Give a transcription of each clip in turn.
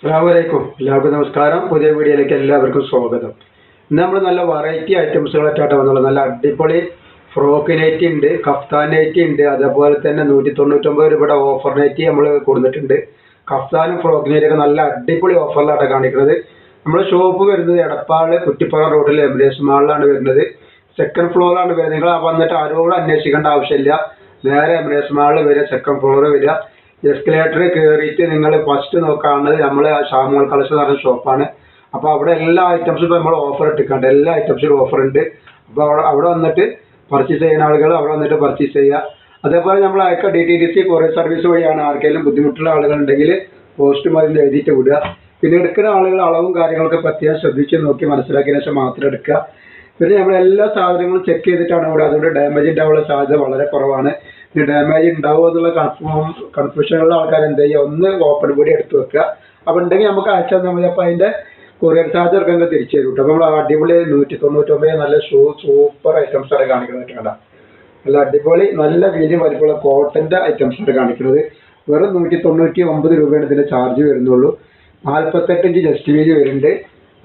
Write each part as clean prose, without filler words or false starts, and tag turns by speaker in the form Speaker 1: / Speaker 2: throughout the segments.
Speaker 1: അസ്സലാമലൈക്കും. എല്ലാവർക്കും നമസ്കാരം. പുതിയ വീഡിയോയിലേക്ക് എല്ലാവർക്കും സ്വാഗതം. ഇന്ന് നമ്മൾ നല്ല വെറൈറ്റി ഐറ്റംസുകളായിട്ടാണ് വന്നുള്ളത്. നല്ല അടിപൊളി ഫ്രോക്ക് നൈറ്റി ഉണ്ട്, കഫ്താൻ നൈറ്റി ഉണ്ട്, അതേപോലെ തന്നെ 199 രൂപയുടെ ഓഫർ നൈറ്റി നമ്മൾ കൊടുത്തിട്ടുണ്ട്. കഫ്താനും ഫ്രോക്ക് നൈറ്റിയൊക്കെ നല്ല അടിപൊളി ഓഫറിലാണ് കാണിക്കുന്നത്. നമ്മുടെ ഷോപ്പ് വരുന്നത് എടപ്പാള് കുറ്റിപ്പുറം റോഡിൽ എമിറേറ്റ്സ് മാളിലാണ് വരുന്നത്. സെക്കൻഡ് ഫ്ലോറിലാണ് വരുന്നത്. നിങ്ങൾ വന്നിട്ട് ആരോടും അന്വേഷിക്കേണ്ട ആവശ്യമില്ല. നേരെ എമിറേറ്റ്സ് മാളിൽ വരിക, സെക്കൻഡ് ഫ്ലോർ വരിക. എസ്കലേറ്റർ കയറിയിട്ട് നിങ്ങൾ ഫസ്റ്റ് നോക്കാവുന്നത് നമ്മൾ ഷാമോൾ കളക്ഷൻ എന്ന് പറഞ്ഞ ഷോപ്പാണ്. അപ്പോൾ അവിടെ എല്ലാ ഐറ്റംസും ഇപ്പോൾ നമ്മൾ ഓഫർ ഇട്ടിട്ടുണ്ട്. എല്ലാ ഐറ്റംസിനും ഓഫർ ഉണ്ട്. അപ്പോൾ അവിടെ വന്നിട്ട് പർച്ചേസ് ചെയ്യുന്ന ആളുകൾ അവിടെ വന്നിട്ട് പർച്ചേസ് ചെയ്യുക. അതേപോലെ നമ്മൾ അയക്കുക DTDC കൊറിയർ സർവീസ് വഴിയാണ്. ആർക്കെങ്കിലും ബുദ്ധിമുട്ടുള്ള ആളുകളുണ്ടെങ്കിൽ പോസ്റ്റ് മതിൽ എഴുതിയിട്ട് വിടുക. പിന്നെ എടുക്കുന്ന ആളുകൾ അളവും കാര്യങ്ങളൊക്കെ പ്രത്യേകം ശ്രദ്ധിച്ച് നോക്കി മനസ്സിലാക്കിയ ശേഷം മാത്രം എടുക്കുക. പിന്നെ നമ്മൾ എല്ലാ സാധനങ്ങളും ചെക്ക് ചെയ്തിട്ടാണ് ഇവിടെ. അതുകൊണ്ട് ഡാമേജ് ഉണ്ടാവാനുള്ള സാധ്യത വളരെ കുറവാണ്. ഇനി ഡാമേജ് ഉണ്ടാവുമോ എന്നുള്ള കൺഫ്യൂഷനുള്ള ആൾക്കാർ എന്ത് ചെയ്യുക, ഒന്ന് ഓപ്പൺ കൂടി എടുത്ത് വെക്കുക. അപ്പോൾ ഉണ്ടെങ്കിൽ നമുക്ക് അയച്ചാൽ മതി. അപ്പോൾ അതിൻ്റെ കൊറിയർ ചാർജ് ഒക്കെ തിരിച്ചു തരും. അപ്പോൾ നമ്മൾ അടിപൊളി 199 നല്ല സൂപ്പർ ഐറ്റംസ് ആണ് കാണിക്കുന്നത്. കേട്ടോ, നല്ല അടിപൊളി നല്ല വീതി വലിപ്പമുള്ള കോട്ടൻ്റെ ഐറ്റംസ് ആണ് കാണിക്കുന്നത്. വെറും 199 രൂപയാണ് ഇതിൻ്റെ ചാർജ് വരുന്നുള്ളൂ. 48 ഇഞ്ച് ജസ്റ്റ് വീതി വരുന്നുണ്ട്.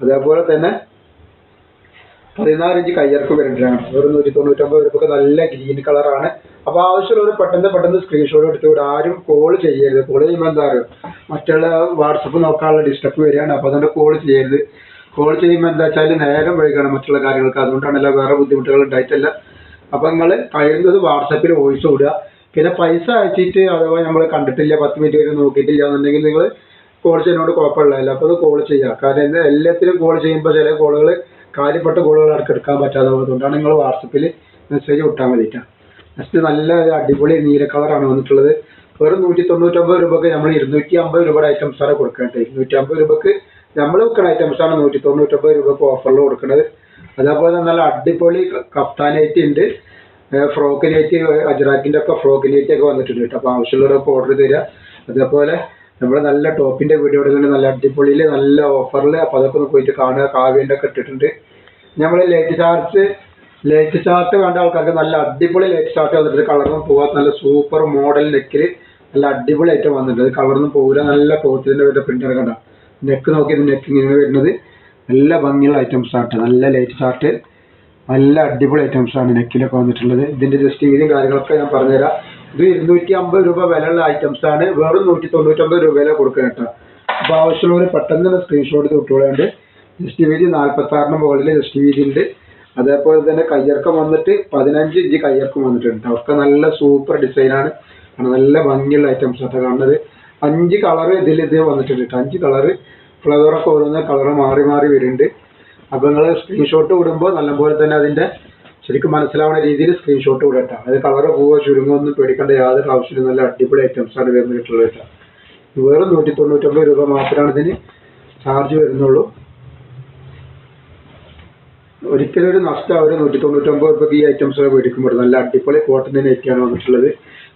Speaker 1: അതേപോലെ തന്നെ 16 ഇഞ്ച് കയ്യിറക്കം വരുന്നുണ്ട്. വെറും 199 രൂപക്ക് നല്ല ഗ്രീൻ കളറാണ്. അപ്പോൾ ആവശ്യമുള്ളവർ പെട്ടെന്ന് സ്ക്രീൻഷോട്ട് എടുത്ത് വിടുക. ആരും കോൾ ചെയ്യരുത്. കോൾ ചെയ്യുമ്പോൾ എന്താ പറയുക, മറ്റുള്ള വാട്സപ്പ് നോക്കാനുള്ള ഡിസ്റ്റർബ് വരികയാണ്. അപ്പോൾ അതുകൊണ്ട് കോൾ ചെയ്യരുത്. കോൾ ചെയ്യുമ്പോൾ എന്താ വെച്ചാൽ നേരം വൈകണം മറ്റുള്ള കാര്യങ്ങൾക്ക്. അതുകൊണ്ടാണല്ലോ, വേറെ ബുദ്ധിമുട്ടുകൾ ഉണ്ടായിട്ടല്ല. അപ്പോൾ നിങ്ങൾ കഴിയുന്നത് വാട്സപ്പിൽ വോയിസ് വിടുക. പിന്നെ പൈസ അയച്ചിട്ട് അഥവാ നമ്മൾ കണ്ടിട്ടില്ല 10 മിനിറ്റ് വരെ നോക്കിയിട്ടില്ല എന്നുണ്ടെങ്കിൽ നിങ്ങൾ കോൾ ചെയ്യുന്നതുകൊണ്ട് കുഴപ്പമില്ല. അപ്പോൾ അത് കോൾ ചെയ്യുക. കാരണം എല്ലാത്തിനും കോൾ ചെയ്യുമ്പോൾ ചില കോളുകൾ കാര്യപ്പെട്ട കോളുകൾ എടുക്കാൻ പറ്റാതെ. അതുകൊണ്ടാണ് നിങ്ങൾ വാട്സപ്പിൽ മെസ്സേജ് വിട്ടാൽ മതിയിട്ടാണ്. നെക്സ്റ്റ് നല്ല അടിപൊളി നീല കളറാണ് വന്നിട്ടുള്ളത്. വെറും 199 രൂപക്ക് നമ്മൾ 250 രൂപയുടെ ഐറ്റംസാണ് കൊടുക്കേണ്ടത്. 250 രൂപക്ക് നമ്മൾ വെക്കുന്ന ഐറ്റംസാണ് 199 രൂപക്ക് ഓഫറിൽ കൊടുക്കുന്നത്. അതേപോലെ നല്ല അടിപൊളി കഫ്താൻ നൈറ്റി ഉണ്ട്, ഫ്രോക്ക് നൈറ്റി, അജ്രാക്കിൻ്റെ ഒക്കെ ഫ്രോക്ക് നൈറ്റി ഒക്കെ വന്നിട്ടുണ്ട് കേട്ടോ. അപ്പോൾ ആവശ്യമുള്ളവരൊക്കെ ഓർഡർ തരിക. അതേപോലെ നമ്മൾ നല്ല ടോപ്പിൻ്റെ വീഡിയോ എടുക്കുന്നുണ്ട്, നല്ല അടിപൊളിയിൽ നല്ല ഓഫറിൽ. അപ്പോൾ അതൊക്കെ ഒന്ന് പോയിട്ട് കാണുക. കാവ്യൻ്റെ ഒക്കെ ഇട്ടിട്ടുണ്ട്. നമ്മൾ ലൈറ്റ് ചാർട്ട് വേണ്ട ആൾക്കാർക്ക് നല്ല അടിപൊളി ലൈറ്റ് ചാർട്ട് വന്നിട്ടുണ്ട്. കളറൊന്നും പോകാത്ത നല്ല സൂപ്പർ മോഡൽ നെക്കിൽ നല്ല അടിപൊളി ഐറ്റം വന്നിട്ടുണ്ട്. കളറൊന്നും പോകില്ല. നല്ല ക്ലോത്തിൻ്റെ വരുന്ന പ്രിൻ്റർ കണ്ട നെക്ക് നോക്കി, നെക്ക് ഇങ്ങനെ വരുന്നത് നല്ല ഭംഗിയുള്ള ഐറ്റംസ് ആട്ടെ. നല്ല ലൈറ്റ് ചാർട്ട് നല്ല അടിപൊളി ഐറ്റംസാണ് നെക്കിലൊക്കെ വന്നിട്ടുള്ളത്. ഇതിൻ്റെ ജസ്റ്റ് വീതിയും കാര്യങ്ങളൊക്കെ ഞാൻ പറഞ്ഞുതരാം. ഇത് 250 രൂപ വിലയുള്ള ഐറ്റംസാണ്. വെറും 199 രൂപയിലാണ് കൊടുക്കുക കേട്ടോ. അപ്പോൾ ആവശ്യമുള്ളവർ പെട്ടെന്ന് തന്നെ സ്ക്രീൻഷോട്ട് വിട്ടുകൊള്ളുന്നുണ്ട്. ജസ്റ്റ് വീതി 46 മുകളിൽ ജസ്റ്റ് വീതി ഉണ്ട്. അതേപോലെ തന്നെ കയ്യിറക്കം വന്നിട്ട് 15 ഇഞ്ച് കയ്യിറക്കം വന്നിട്ടുണ്ട്. അവർക്ക് നല്ല സൂപ്പർ ഡിസൈനാണ്. നല്ല ഭംഗിയുള്ള ഐറ്റംസ് ആട്ടോ കാണുന്നത്. 5 കളറ് ഇത് വന്നിട്ടുണ്ട് കേട്ടോ. 5 കളറ് ഫ്ലവറൊക്കെ ഓരോന്ന് കളറ് മാറി വരുന്നുണ്ട്. അപ്പോൾ നിങ്ങൾ സ്ക്രീൻഷോട്ട് വിടുമ്പോൾ നല്ലപോലെ തന്നെ അതിൻ്റെ ശരിക്കും മനസ്സിലാവുന്ന രീതിയിൽ സ്ക്രീൻഷോട്ട് വിടട്ടോ. അത് കളറ് പോവോ ചുരുങ്ങോ ഒന്നും പേടിക്കേണ്ട യാതൊരു ആവശ്യമില്ല. നല്ല അടിപൊളി ഐറ്റംസാണ് വരുന്നിട്ടുള്ളത് കേട്ടോ. വെറും 199 രൂപ മാത്രമാണ് ഇതിന് ചാർജ് വരുന്നുള്ളൂ. ഒരിക്കലും ഒരു നഷ്ടമാവും. 199 രൂപയ്ക്ക് ഈ ഐറ്റംസ് മേടിക്കുമ്പോൾ നല്ല അടിപൊളി കോട്ടൻ്റെ നെറ്റിയാണ് വന്നിട്ടുള്ളത്.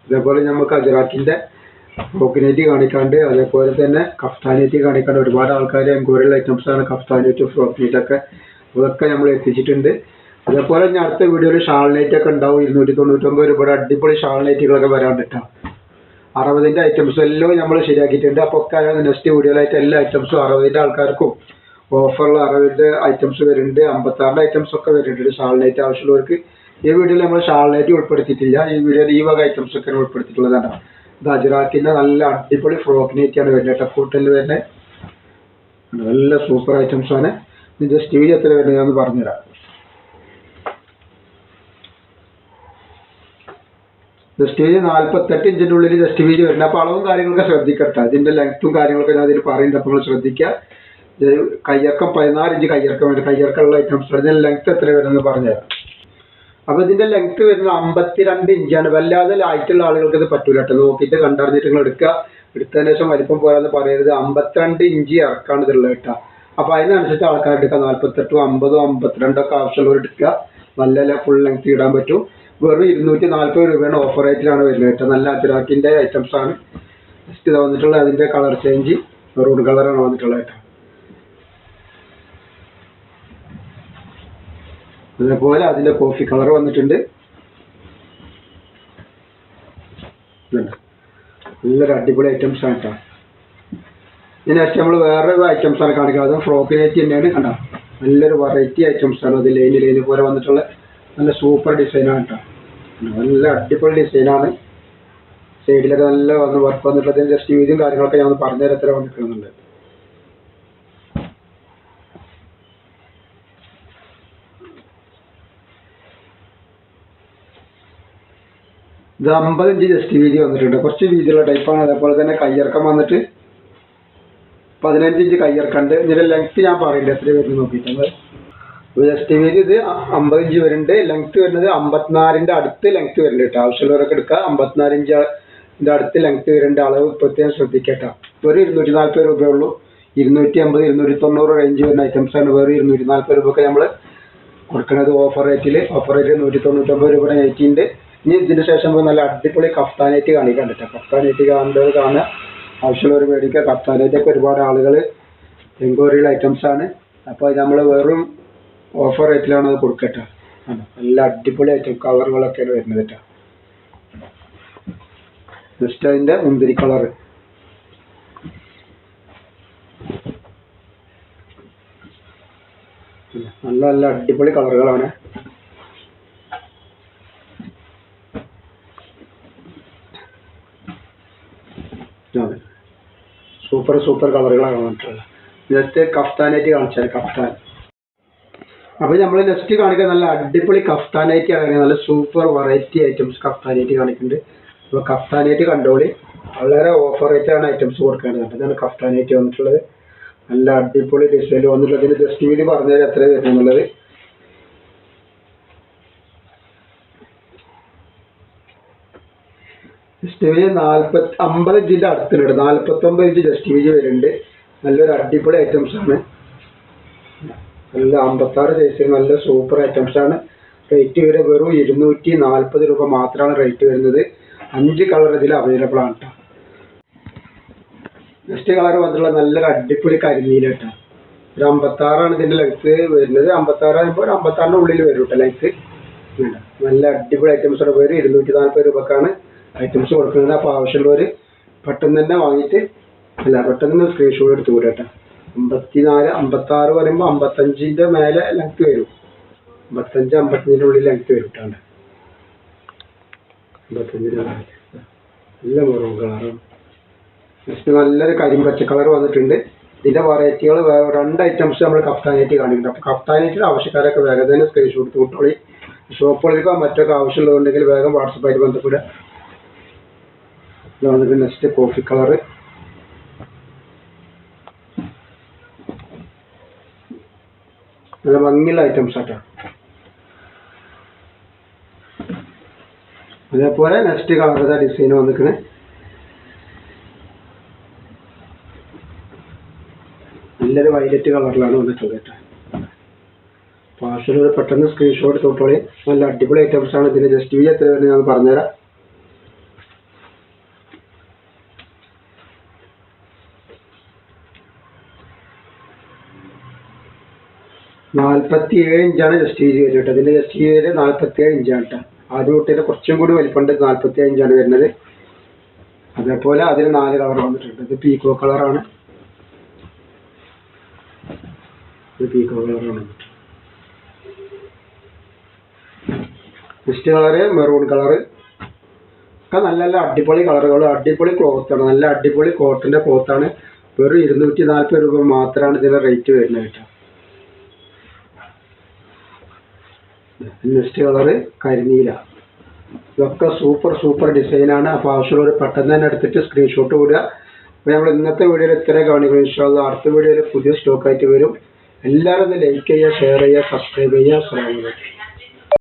Speaker 1: അതേപോലെ നമുക്ക് അജ്രാക്കിൻ്റെ ഫ്രോക്ക് നൈറ്റി കാണിക്കാണ്ട്, അതേപോലെ തന്നെ കഫ്താൻ നൈറ്റി കാണിക്കാണ്ട്. ഒരുപാട് ആൾക്കാർ എൻക്വയറിയുള്ള ഐറ്റംസാണ് കഫ്താൻ നൈറ്റും ഫ്രോക്ക് നൈറ്റൊക്കെ. അതൊക്കെ നമ്മൾ എത്തിച്ചിട്ടുണ്ട്. അതേപോലെ ഞാൻ അടുത്ത വീഡിയോയിൽ ഷാൾ നൈറ്റൊക്കെ ഉണ്ടാവും. 299 രൂപയുടെ അടിപൊളി ഷാൾ നൈറ്റുകളൊക്കെ വരാൻ പറ്റാം. 60ൻ്റെ ഐറ്റംസ് എല്ലാം നമ്മൾ ശരിയാക്കിയിട്ടുണ്ട്. അപ്പോൾ ഒക്കെ നെക്സ്റ്റ് വീഡിയോയിലായിട്ട് എല്ലാ ഐറ്റംസും 60ൻ്റെ ആൾക്കാർക്കും ഓഫറുള്ള 60ൻ്റെ ഐറ്റംസ് വരുന്നുണ്ട്. 56ൻ്റെ ഐറ്റംസ് ഒക്കെ വരുന്നുണ്ട്. ഷാൾ നൈറ്റ് ആവശ്യമുള്ളവർക്ക് ഈ വീഡിയോയിൽ നമ്മൾ ഷാൾ നൈറ്റ് ഉൾപ്പെടുത്തിയിട്ടില്ല. ഈ വീഡിയോയിൽ ഈ വക ഐറ്റംസ് ഒക്കെ ഉൾപ്പെടുത്തിയിട്ടുള്ളതാണ്. ഇത് അജ്രാക്കിൻ്റെ നല്ല അടിപൊളി ഫ്രോക്ക് നൈറ്റിയാണ് വരുന്നത്. ടക്കൂട്ടലിൽ വരുന്നത് നല്ല സൂപ്പർ ഐറ്റംസാണ്. ജസ്റ്റ് വീഡിയോ എത്ര വരുന്നത് ഞാൻ പറഞ്ഞുതരാം. ജസ്റ്റ് വീതി 48 ഇഞ്ചിൻ്റെ ഉള്ളിൽ ജസ്റ്റ് വീതി വരുന്നത്. അപ്പോൾ അളവും കാര്യങ്ങളൊക്കെ ശ്രദ്ധിക്കട്ടെ. ഇതിൻ്റെ ലെങ്ത്തും കാര്യങ്ങളൊക്കെ ഞാൻ അതിൽ പറയുന്നുണ്ട്. അപ്പോൾ നിങ്ങൾ ശ്രദ്ധിക്കുക. കയ്യിറക്കം 16 ഇഞ്ച് കയ്യിറക്കം വരുന്നത്. കയ്യിറക്കമുള്ള ഐറ്റംസ്. ഇതിൻ്റെ ലെങ്ത്ത് എത്ര വരുന്നത് പറഞ്ഞുതരാം. അപ്പോൾ ഇതിൻ്റെ ലെങ്ത്ത് വരുന്നത് 52 ഇഞ്ചാണ്. വല്ലാതെ ആയിട്ടുള്ള ആളുകൾക്ക് ഇത് പറ്റൂല കേട്ടോ. നോക്കിയിട്ട് കണ്ടറിഞ്ഞിട്ട് നിങ്ങൾ എടുക്കുക. എടുത്തതിന് ശേഷം വലിപ്പം പോരാന്ന് പറയരുത്. 52 ഇഞ്ച് ഇറക്കാണ് ഇതുള്ളത് കേട്ടോ. അപ്പോൾ അതിനനുസരിച്ച് ആൾക്കാർ എടുക്കുക. 48, 50, 52 ഒക്കെ ആവശ്യമുള്ളവർ എടുക്കുക. നല്ല ഫുൾ ലെങ്ത്ത് ഇടാൻ പറ്റും. വെറും 240 രൂപയാണ് ഓഫർ റേറ്റിലാണ് വരുന്നത് കേട്ടോ. നല്ല അജ്രാക്കിൻ്റെ ഐറ്റംസാണ്. ജസ്റ്റ് ഇത് വന്നിട്ടുള്ളത്. അതിൻ്റെ കളർ ചേഞ്ച് മെറൂൺ കളറാണ് വന്നിട്ടുള്ളത് കേട്ടോ. അതേപോലെ അതിൻ്റെ കോഫി കളർ വന്നിട്ടുണ്ട്. നല്ലൊരു അടിപൊളി ഐറ്റംസാണ് കേട്ടോ. ഇനി നെക്സ്റ്റ് നമ്മൾ വേറൊരു ഐറ്റംസ് ആണ് കാണിക്കുന്നത്. അതും ഫ്രോക്ക് നൈറ്റി തന്നെയാണ്. കണ്ടോ, നല്ലൊരു വെറൈറ്റി ഐറ്റംസ് ആണ്. അത് ലൈന് പോലെ വന്നിട്ടുള്ള നല്ല സൂപ്പർ ഡിസൈനാണ് കേട്ടോ. നല്ല അടിപൊളി ഡിസൈനാണ്. സൈഡിലൊക്കെ നല്ല വന്ന് വർക്ക് വന്നിട്ടുള്ളത്. ജസ്റ്റ് വീതിയും കാര്യങ്ങളൊക്കെ ഞാൻ പറഞ്ഞുതരാം എത്ര വന്നിട്ടുള്ളത്. ഇത് 50 ഇഞ്ച് ജസ്റ്റ് വീതി വന്നിട്ടുണ്ട്. കുറച്ച് വീതിയുള്ള ടൈപ്പാണ്. അതേപോലെ തന്നെ കയ്യിറക്കം വന്നിട്ട് 15 ഇഞ്ച് കയ്യിറക്കമുണ്ട്. ഇതിന്റെ ലെങ്ത് ഞാൻ പറയില്ല എത്ര വരുന്നത് നോക്കിയിട്ടുണ്ട്. ജസ്റ്റ് വീതി ഇത് 50 ഇഞ്ച് വരുന്നുണ്ട്. ലെങ്ത് വരുന്നത് 54ന്റെ അടുത്ത് ലെങ്ത് വരുന്നുണ്ട് കേട്ടോ. ആവശ്യമുള്ളവരൊക്കെ എടുക്കുക. 54 ഇഞ്ചിന്റെ അടുത്ത് ലെങ്ത് വരുന്നുണ്ട്. അളവ് പ്രത്യേകം ശ്രദ്ധിക്കട്ടോ. ഒരു 240 രൂപയേ ഉള്ളൂ. 250 290 റേഞ്ച് വരുന്ന ഐറ്റംസ് ആണ്. വേറെ 240 രൂപയൊക്കെ നമ്മൾ കൊടുക്കുന്നത് ഓഫർ റേറ്റിൽ. ഓഫർ റേറ്റ് 199 രൂപയുടെ നൈറ്റി ഉണ്ട്. ഇനി ഇതിന് ശേഷം നല്ല അടിപൊളി കഫ്താനായിട്ട് കാണിക്കാൻ കേട്ടോ. കഫ്താനായിട്ട് കാണുക. ആവശ്യമുള്ളവർ മേടിക്കുക. കഫ്താനായിട്ടൊക്കെ ഒരുപാട് ആളുകൾ എൻക്വയറിയുള്ള ഐറ്റംസ് ആണ്. അപ്പോൾ ഇത് നമ്മൾ വെറും ഓഫർ റേറ്റിലാണ് അത് കൊടുക്കട്ടോ. നല്ല അടിപൊളി ഐറ്റം കളറുകളൊക്കെയാണ് വരുന്നത് കേട്ടോ. ജസ്റ്റ് അതിൻ്റെ മുന്തിരി കളറ് നല്ല നല്ല അടിപൊളി കളറുകളാണ്. സൂപ്പർ കളറുകളാണ് വന്നിട്ടുള്ളത്. ജസ്റ്റ് കഫ്താനായിട്ട് കാണിച്ചാൽ കഫ്താൻ. അപ്പോൾ നമ്മൾ നെക്സ്റ്റ് കാണിക്കാൻ നല്ല അടിപൊളി കഫ്താനായിട്ട് ആണ്. നല്ല സൂപ്പർ വെറൈറ്റി ഐറ്റംസ് കഫ്താനായിട്ട് കാണിക്കുന്നുണ്ട്. അപ്പോൾ കഫ്താനായിട്ട് കണ്ടോളി. വളരെ ഓഫർ റേറ്റാണ് ഐറ്റംസ് കൊടുക്കേണ്ടത്. ഇതാണ് കഫ്താനായിട്ട് വന്നിട്ടുള്ളത്. നല്ല അടിപൊളി ഡിസൈൻ വന്നിട്ടുള്ളതിന് ജസ്റ്റ് വീതി പറഞ്ഞാൽ എത്ര വരുന്നുള്ളത്. ജസ്റ്റ് വീതി 50 ഇഞ്ചിന്റെ അടുത്തുണ്ട്. 49 ഇഞ്ച് ജസ്റ്റ് വീതി വരുന്നുണ്ട്. നല്ലൊരു അടിപൊളി ഐറ്റംസ് ആണ്. നല്ല 56 സൈസിൽ നല്ല സൂപ്പർ ഐറ്റംസ് ആണ്. റേറ്റ് വരെ വെറും 240 രൂപ മാത്രമാണ് റേറ്റ് വരുന്നത്. 5 കളർ ഇതിൽ അവൈലബിൾ ആണ് കേട്ടോ. നെക്സ്റ്റ് കളർ വന്നിട്ടുള്ള നല്ലൊരു അടിപൊളി കരിനീല കേട്ടോ. ഒരു 56 ഇതിന്റെ ലെങ്ത് വരുന്നത്. 56 ആകുമ്പോൾ 56ന്റെ ഉള്ളിൽ വരും കേട്ടോ ലെങ്ത്. നല്ല അടിപൊളി ഐറ്റംസ് ആണ്. വെറും 240 രൂപക്കാണ് ഐറ്റംസ് കൊടുക്കുന്നത്. അപ്പോൾ ആവശ്യമുള്ളവർ പെട്ടെന്ന് തന്നെ വാങ്ങിയിട്ട് പെട്ടെന്ന് സ്ക്രീൻഷോട്ട് എടുത്ത് കൂടെ കേട്ടോ. 54 56 പറയുമ്പോൾ 55ന്റെ മേലെ ലെങ്ത് വരും. 55 55ന്റെ ഉള്ളിൽ ലെങ്ത് വരും കേട്ടോ. 55ന്റെ നല്ല മെറൂൺ കളറും. നെക്സ്റ്റ് നല്ലൊരു കരിമ്പച്ച കളർ വന്നിട്ടുണ്ട്. ഇതിന്റെ വെറൈറ്റികൾ 2 ഐറ്റംസ് നമ്മൾ കഫ്താനായിട്ട് കാണിക്കുന്നുണ്ട്. അപ്പോൾ കഫ്താനായിട്ട് ആവശ്യക്കാരൊക്കെ വേഗം തന്നെ സ്ക്രീൻഷോട്ട് എടുത്ത് കൂട്ടോളി. ഷോപ്പുകളിലേക്കോ മറ്റൊക്കെ ആവശ്യമുള്ളതുണ്ടെങ്കിൽ വേഗം വാട്സപ്പായിട്ട് ബന്ധപ്പെടുക. ഇത് വന്നിട്ട് നെക്സ്റ്റ് കോഫി കളറ്. നല്ല ഭംഗിയുള്ള ഐറ്റംസ് ആട്ടോ. അതേപോലെ നെക്സ്റ്റ് കളർ ഡിസൈൻ വന്നിരിക്കുന്നത് നല്ലൊരു വയലറ്റ് കളറിലാണ് വന്നിട്ടുള്ളത് കേട്ടോ. പാർസൽ പെട്ടെന്ന് സ്ക്രീൻഷോട്ട് തൊട്ടോളി. നല്ല അടിപൊളി ഐറ്റംസ് ആണ്. ഇതിന് ജസ്റ്റ് വീതി എത്ര വരുന്നത് ഞാൻ പറഞ്ഞുതരാം. $47 ഇഞ്ചാണ് ജസ്റ്റ് വീതി വരുന്നത് കേട്ടോ. ഇതിന്റെ ജസ്റ്റ് വീതി 47 ഇഞ്ചാണ് കേട്ടോ. ആദ്യം തൊട്ടിട്ട് കുറച്ചും കൂടി വലിപ്പമുണ്ട്. 47 ഇഞ്ചാണ് വരുന്നത്. അതേപോലെ അതിന് 4 കളർ വന്നിട്ടുണ്ട്. ഇത് പീക്കോ കളറാണ്. Next colour maroon colour. ഒക്കെ നല്ല നല്ല അടിപൊളി കളറുകൾ. അടിപൊളി ക്ലോത്താണ്. നല്ല അടിപൊളി കോട്ടന്റെ ക്ലോത്താണ്. വെറും 240 രൂപ മാത്രമാണ് ഇതിന്റെ റേറ്റ് വരുന്നത് കേട്ടോ. നെക്സ്റ്റ് കളറ് കരിനീല. ഇതൊക്കെ സൂപ്പർ ഡിസൈനാണ്. അപ്പോൾ ആവശ്യമുള്ളവർ പെട്ടെന്ന് തന്നെ എടുത്തിട്ട് സ്ക്രീൻഷോട്ട് വിടുക. അപ്പോൾ നമ്മൾ ഇന്നത്തെ വീഡിയോയിൽ ഇത്ര കാണിക്കും. ഇൻഷാ അല്ലാഹ് അടുത്ത വീഡിയോയിൽ പുതിയ സ്റ്റോക്കായിട്ട് വരും. എല്ലാവരും ഒന്ന് ലൈക്ക് ചെയ്യുക, ഷെയർ ചെയ്യുക, സബ്സ്ക്രൈബ് ചെയ്യുക. അസ്സലാമു അലൈക്കും.